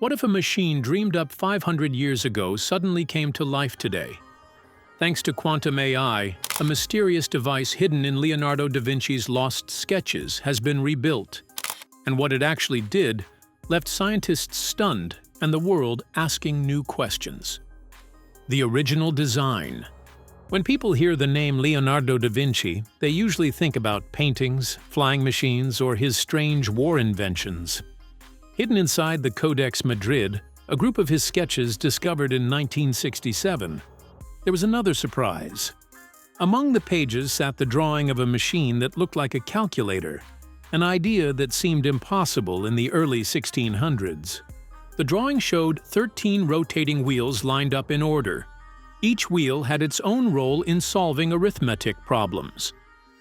What if a machine dreamed up 500 years ago suddenly came to life today? Thanks to quantum AI, a mysterious device hidden in Leonardo da Vinci's lost sketches has been rebuilt. And what it actually did left scientists stunned and the world asking new questions. The original design. When people hear the name Leonardo da Vinci, they usually think about paintings, flying machines, or his strange war inventions. Hidden inside the Codex Madrid, a group of his sketches discovered in 1967, there was another surprise. Among the pages sat the drawing of a machine that looked like a calculator, an idea that seemed impossible in the early 1600s. The drawing showed 13 rotating wheels lined up in order. Each wheel had its own role in solving arithmetic problems.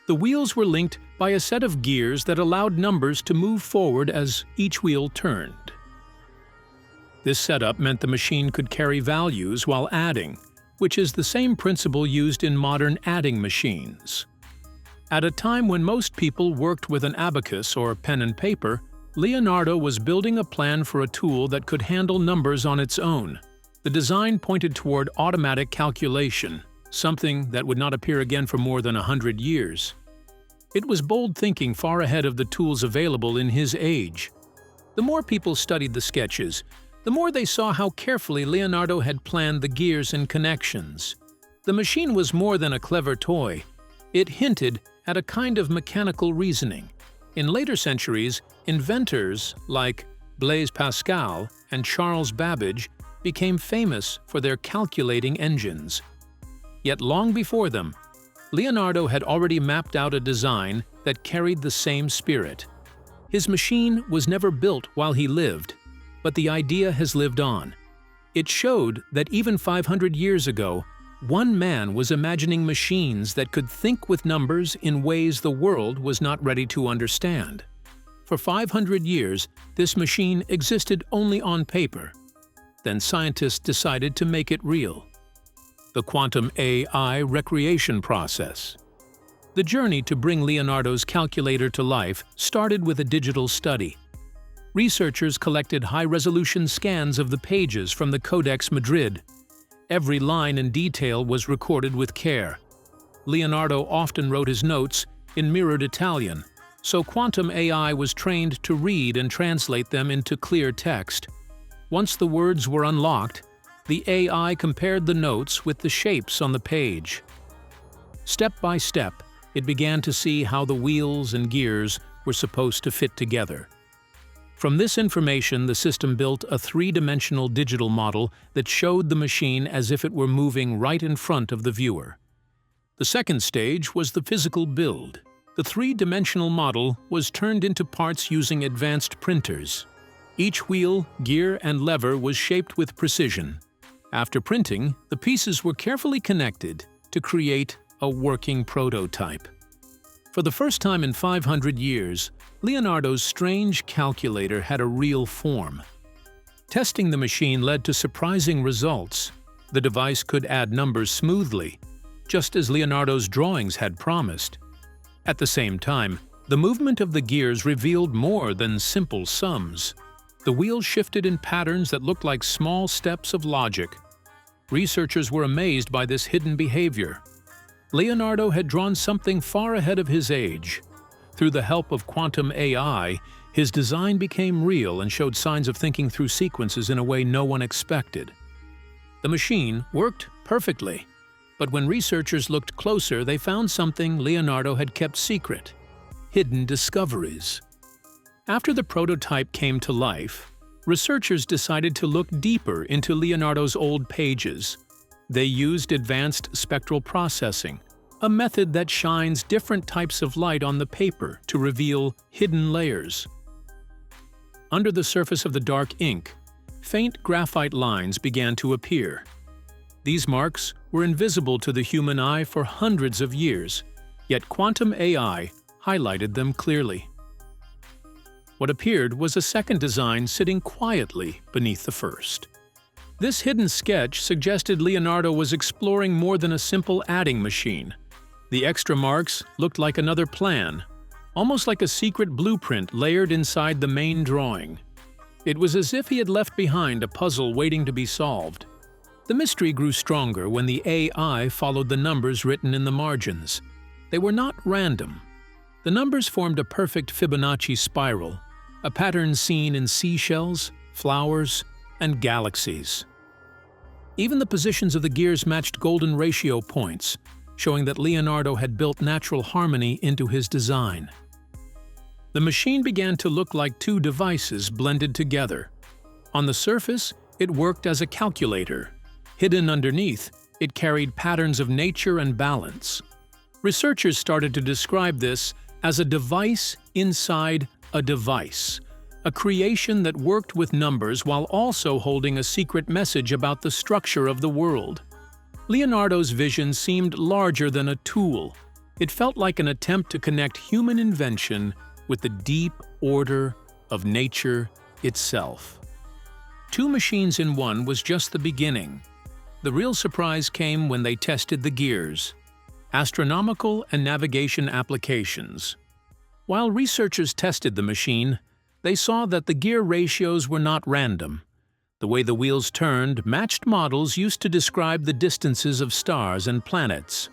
The wheels were linked by a set of gears that allowed numbers to move forward as each wheel turned. This setup meant the machine could carry values while adding, which is the same principle used in modern adding machines. At a time when most people worked with an abacus or pen and paper, Leonardo was building a plan for a tool that could handle numbers on its own. The design pointed toward automatic calculation, something that would not appear again for more than 100 years. It was bold thinking far ahead of the tools available in his age. The more people studied the sketches, the more they saw how carefully Leonardo had planned the gears and connections. The machine was more than a clever toy. It hinted at a kind of mechanical reasoning. In later centuries, inventors like Blaise Pascal and Charles Babbage became famous for their calculating engines. Yet long before them, Leonardo had already mapped out a design that carried the same spirit. His machine was never built while he lived, but the idea has lived on. It showed that even 500 years ago, one man was imagining machines that could think with numbers in ways the world was not ready to understand. For 500 years, this machine existed only on paper. Then scientists decided to make it real. The quantum AI recreation process. The journey to bring Leonardo's calculator to life started with a digital study. Researchers collected high-resolution scans of the pages from the Codex Madrid. Every line and detail was recorded with care. Leonardo often wrote his notes in mirrored Italian, so quantum AI was trained to read and translate them into clear text. Once the words were unlocked, the AI compared the notes with the shapes on the page. Step by step, it began to see how the wheels and gears were supposed to fit together. From this information, the system built a three-dimensional digital model that showed the machine as if it were moving right in front of the viewer. The second stage was the physical build. The three-dimensional model was turned into parts using advanced printers. Each wheel, gear, and lever was shaped with precision. After printing, the pieces were carefully connected to create a working prototype. For the first time in 500 years, Leonardo's strange calculator had a real form. Testing the machine led to surprising results. The device could add numbers smoothly, just as Leonardo's drawings had promised. At the same time, the movement of the gears revealed more than simple sums. The wheels shifted in patterns that looked like small steps of logic. Researchers were amazed by this hidden behavior. Leonardo had drawn something far ahead of his age. Through the help of quantum AI, his design became real and showed signs of thinking through sequences in a way no one expected. The machine worked perfectly, but when researchers looked closer, they found something Leonardo had kept secret: hidden discoveries. After the prototype came to life, researchers decided to look deeper into Leonardo's old pages. They used advanced spectral processing, a method that shines different types of light on the paper to reveal hidden layers. Under the surface of the dark ink, faint graphite lines began to appear. These marks were invisible to the human eye for hundreds of years, yet quantum AI highlighted them clearly. What appeared was a second design sitting quietly beneath the first. This hidden sketch suggested Leonardo was exploring more than a simple adding machine. The extra marks looked like another plan, almost like a secret blueprint layered inside the main drawing. It was as if he had left behind a puzzle waiting to be solved. The mystery grew stronger when the AI followed the numbers written in the margins. They were not random. The numbers formed a perfect Fibonacci spiral, a pattern seen in seashells, flowers, and galaxies. Even the positions of the gears matched golden ratio points, showing that Leonardo had built natural harmony into his design. The machine began to look like two devices blended together. On the surface, it worked as a calculator. Hidden underneath, it carried patterns of nature and balance. Researchers started to describe this as a device inside a device, a creation that worked with numbers while also holding a secret message about the structure of the world. Leonardo's vision seemed larger than a tool. It felt like an attempt to connect human invention with the deep order of nature itself. Two machines in one was just the beginning. The real surprise came when they tested the gears, astronomical and navigation applications. While researchers tested the machine, they saw that the gear ratios were not random. The way the wheels turned matched models used to describe the distances of stars and planets.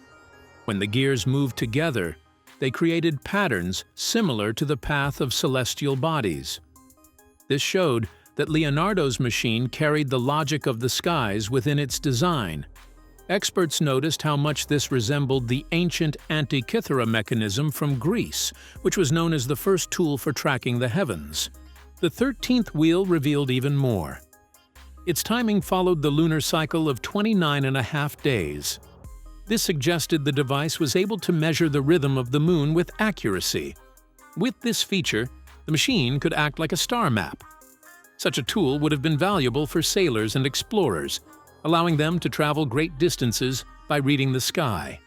When the gears moved together, they created patterns similar to the path of celestial bodies. This showed that Leonardo's machine carried the logic of the skies within its design. Experts noticed how much this resembled the ancient Antikythera mechanism from Greece, which was known as the first tool for tracking the heavens. The 13th wheel revealed even more. Its timing followed the lunar cycle of 29.5 days. This suggested the device was able to measure the rhythm of the moon with accuracy. With this feature, the machine could act like a star map. Such a tool would have been valuable for sailors and explorers, allowing them to travel great distances by reading the sky.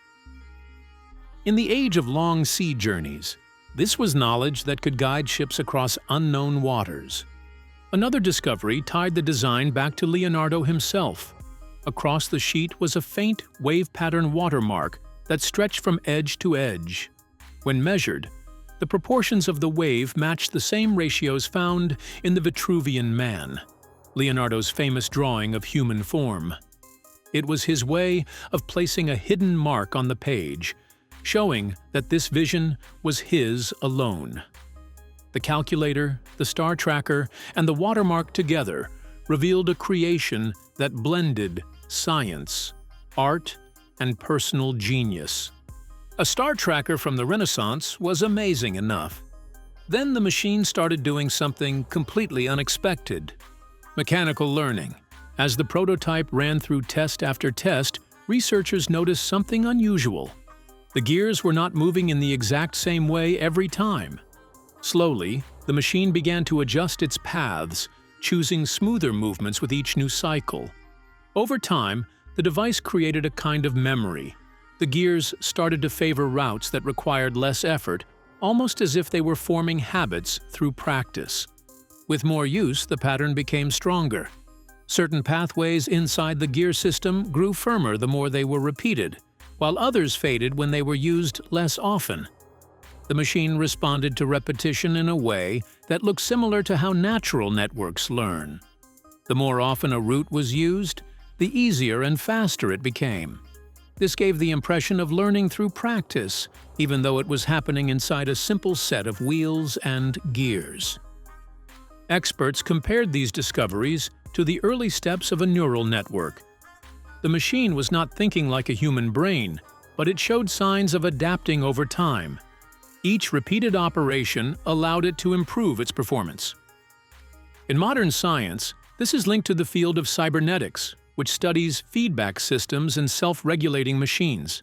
In the age of long sea journeys, this was knowledge that could guide ships across unknown waters. Another discovery tied the design back to Leonardo himself. Across the sheet was a faint wave pattern watermark that stretched from edge to edge. When measured, the proportions of the wave matched the same ratios found in the Vitruvian Man, Leonardo's famous drawing of human form. It was his way of placing a hidden mark on the page, showing that this vision was his alone. The calculator, the star tracker, and the watermark together revealed a creation that blended science, art, and personal genius. A star tracker from the Renaissance was amazing enough. Then the machine started doing something completely unexpected: mechanical learning. As the prototype ran through test after test, researchers noticed something unusual. The gears were not moving in the exact same way every time. Slowly, the machine began to adjust its paths, choosing smoother movements with each new cycle. Over time, the device created a kind of memory. The gears started to favor routes that required less effort, almost as if they were forming habits through practice. With more use, the pattern became stronger. Certain pathways inside the gear system grew firmer the more they were repeated, while others faded when they were used less often. The machine responded to repetition in a way that looked similar to how natural networks learn. The more often a route was used, the easier and faster it became. This gave the impression of learning through practice, even though it was happening inside a simple set of wheels and gears. Experts compared these discoveries to the early steps of a neural network. The machine was not thinking like a human brain, but it showed signs of adapting over time. Each repeated operation allowed it to improve its performance. In modern science, this is linked to the field of cybernetics, which studies feedback systems and self-regulating machines.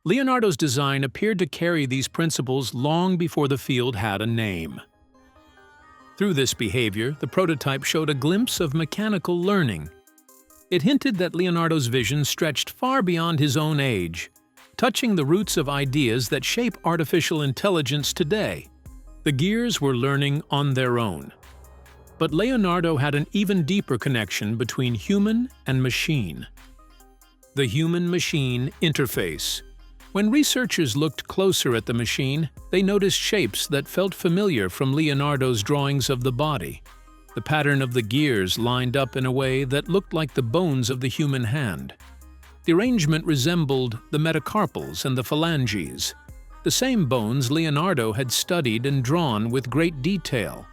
Leonardo's design appeared to carry these principles long before the field had a name. Through this behavior, the prototype showed a glimpse of mechanical learning. It hinted that Leonardo's vision stretched far beyond his own age, touching the roots of ideas that shape artificial intelligence today. The gears were learning on their own. But Leonardo had an even deeper connection between human and machine. The human-machine interface. When researchers looked closer at the machine, they noticed shapes that felt familiar from Leonardo's drawings of the body. The pattern of the gears lined up in a way that looked like the bones of the human hand. The arrangement resembled the metacarpals and the phalanges, the same bones Leonardo had studied and drawn with great detail.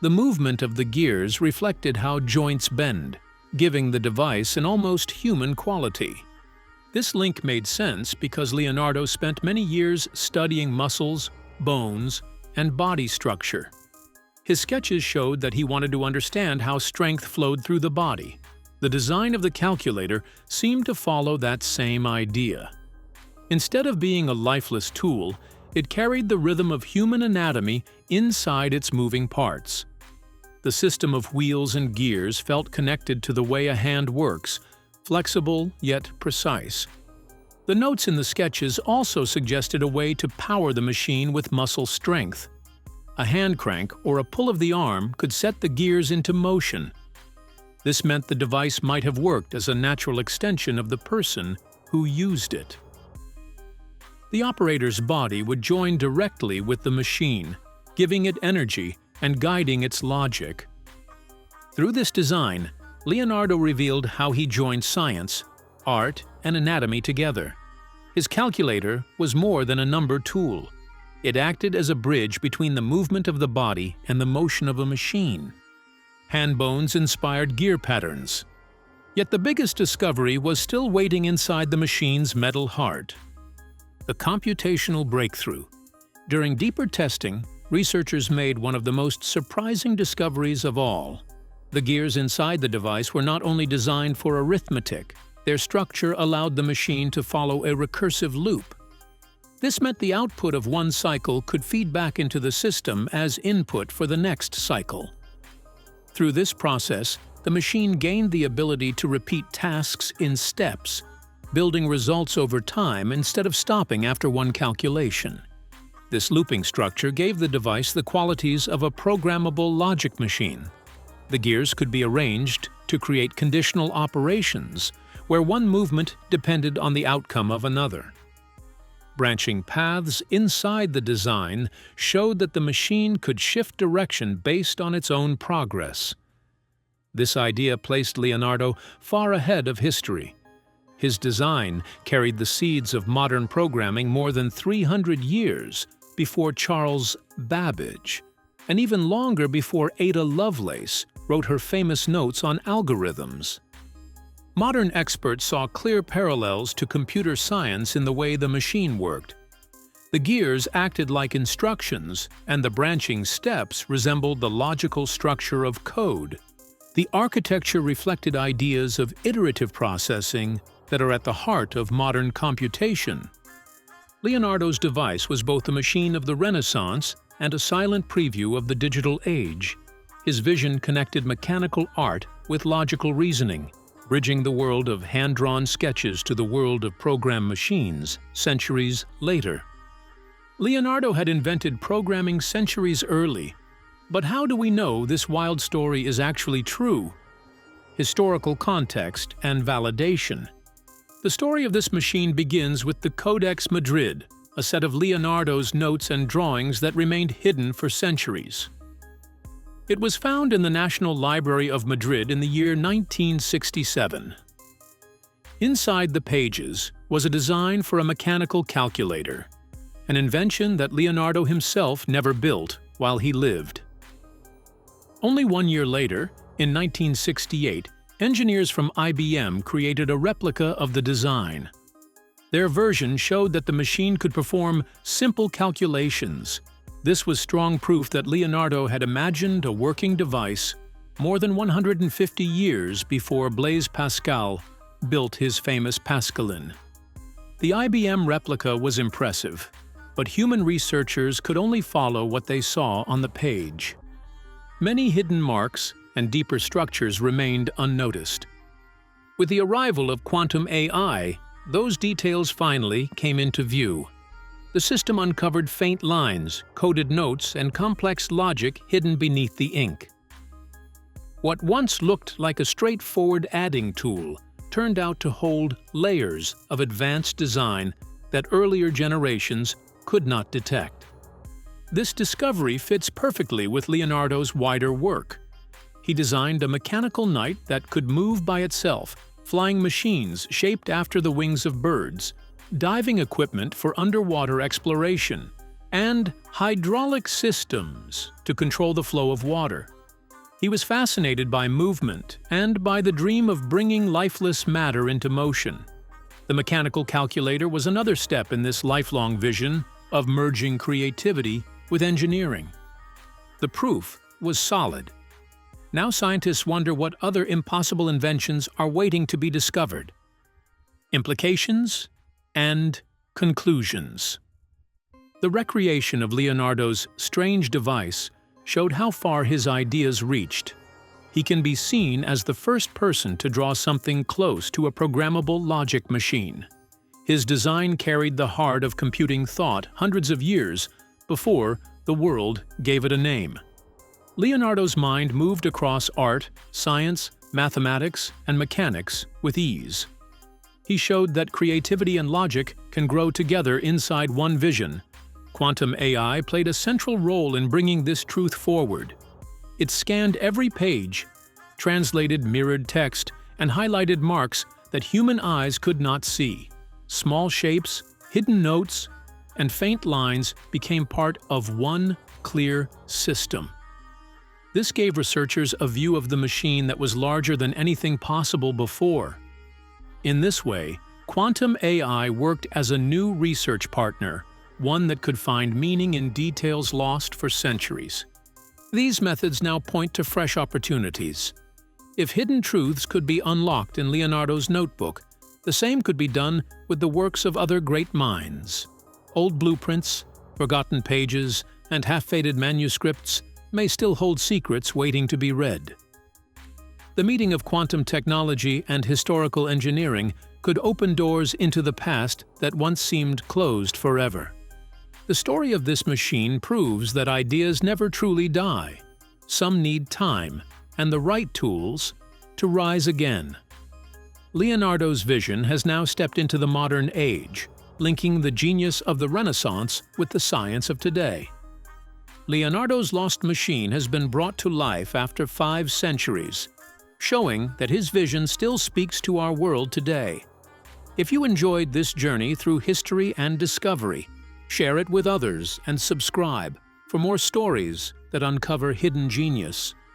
The movement of the gears reflected how joints bend, giving the device an almost human quality. This link made sense because Leonardo spent many years studying muscles, bones, and body structure. His sketches showed that he wanted to understand how strength flowed through the body. The design of the calculator seemed to follow that same idea. Instead of being a lifeless tool, it carried the rhythm of human anatomy inside its moving parts. The system of wheels and gears felt connected to the way a hand works, flexible yet precise. The notes in the sketches also suggested a way to power the machine with muscle strength. A hand crank or a pull of the arm could set the gears into motion. This meant the device might have worked as a natural extension of the person who used it. The operator's body would join directly with the machine, giving it energy and guiding its logic. Through this design, Leonardo revealed how he joined science, art, and anatomy together. His calculator was more than a number tool. It acted as a bridge between the movement of the body and the motion of a machine. Hand bones inspired gear patterns. Yet the biggest discovery was still waiting inside the machine's metal heart: the computational breakthrough. During deeper testing, researchers made one of the most surprising discoveries of all. The gears inside the device were not only designed for arithmetic, their structure allowed the machine to follow a recursive loop. This meant the output of one cycle could feed back into the system as input for the next cycle. Through this process, the machine gained the ability to repeat tasks in steps, building results over time instead of stopping after one calculation. This looping structure gave the device the qualities of a programmable logic machine. The gears could be arranged to create conditional operations, where one movement depended on the outcome of another. Branching paths inside the design showed that the machine could shift direction based on its own progress. This idea placed Leonardo far ahead of history. His design carried the seeds of modern programming more than 300 years before Charles Babbage, and even longer before Ada Lovelace wrote her famous notes on algorithms. Modern experts saw clear parallels to computer science in the way the machine worked. The gears acted like instructions, and the branching steps resembled the logical structure of code. The architecture reflected ideas of iterative processing that are at the heart of modern computation. Leonardo's device was both a machine of the Renaissance and a silent preview of the digital age. His vision connected mechanical art with logical reasoning, bridging the world of hand-drawn sketches to the world of programmed machines centuries later. Leonardo had invented programming centuries early, but how do we know this wild story is actually true? Historical context and validation. The story of this machine begins with the Codex Madrid, a set of Leonardo's notes and drawings that remained hidden for centuries. It was found in the National Library of Madrid in the year 1967. Inside the pages was a design for a mechanical calculator, an invention that Leonardo himself never built while he lived. Only 1 year later, in 1968, engineers from IBM created a replica of the design. Their version showed that the machine could perform simple calculations. This was strong proof that Leonardo had imagined a working device more than 150 years before Blaise Pascal built his famous Pascaline. The IBM replica was impressive, but human researchers could only follow what they saw on the page. Many hidden marks and deeper structures remained unnoticed. With the arrival of quantum AI, those details finally came into view. The system uncovered faint lines, coded notes, and complex logic hidden beneath the ink. What once looked like a straightforward adding tool turned out to hold layers of advanced design that earlier generations could not detect. This discovery fits perfectly with Leonardo's wider work. He designed a mechanical knight that could move by itself, flying machines shaped after the wings of birds, diving equipment for underwater exploration, and hydraulic systems to control the flow of water. He was fascinated by movement and by the dream of bringing lifeless matter into motion. The mechanical calculator was another step in this lifelong vision of merging creativity with engineering. The proof was solid. Now scientists wonder what other impossible inventions are waiting to be discovered. Implications and conclusions. The recreation of Leonardo's strange device showed how far his ideas reached. He can be seen as the first person to draw something close to a programmable logic machine. His design carried the heart of computing thought hundreds of years before the world gave it a name. Leonardo's mind moved across art, science, mathematics, and mechanics with ease. He showed that creativity and logic can grow together inside one vision. Quantum AI played a central role in bringing this truth forward. It scanned every page, translated mirrored text, and highlighted marks that human eyes could not see. Small shapes, hidden notes, and faint lines became part of one clear system. This gave researchers a view of the machine that was larger than anything possible before. In this way, quantum AI worked as a new research partner, one that could find meaning in details lost for centuries. These methods now point to fresh opportunities. If hidden truths could be unlocked in Leonardo's notebook, the same could be done with the works of other great minds. Old blueprints, forgotten pages, and half-faded manuscripts may still hold secrets waiting to be read. The meeting of quantum technology and historical engineering could open doors into the past that once seemed closed forever. The story of this machine proves that ideas never truly die. Some need time and the right tools to rise again. Leonardo's vision has now stepped into the modern age, linking the genius of the Renaissance with the science of today. Leonardo's lost machine has been brought to life after 5 centuries, showing that his vision still speaks to our world today. If you enjoyed this journey through history and discovery, share it with others and subscribe for more stories that uncover hidden genius.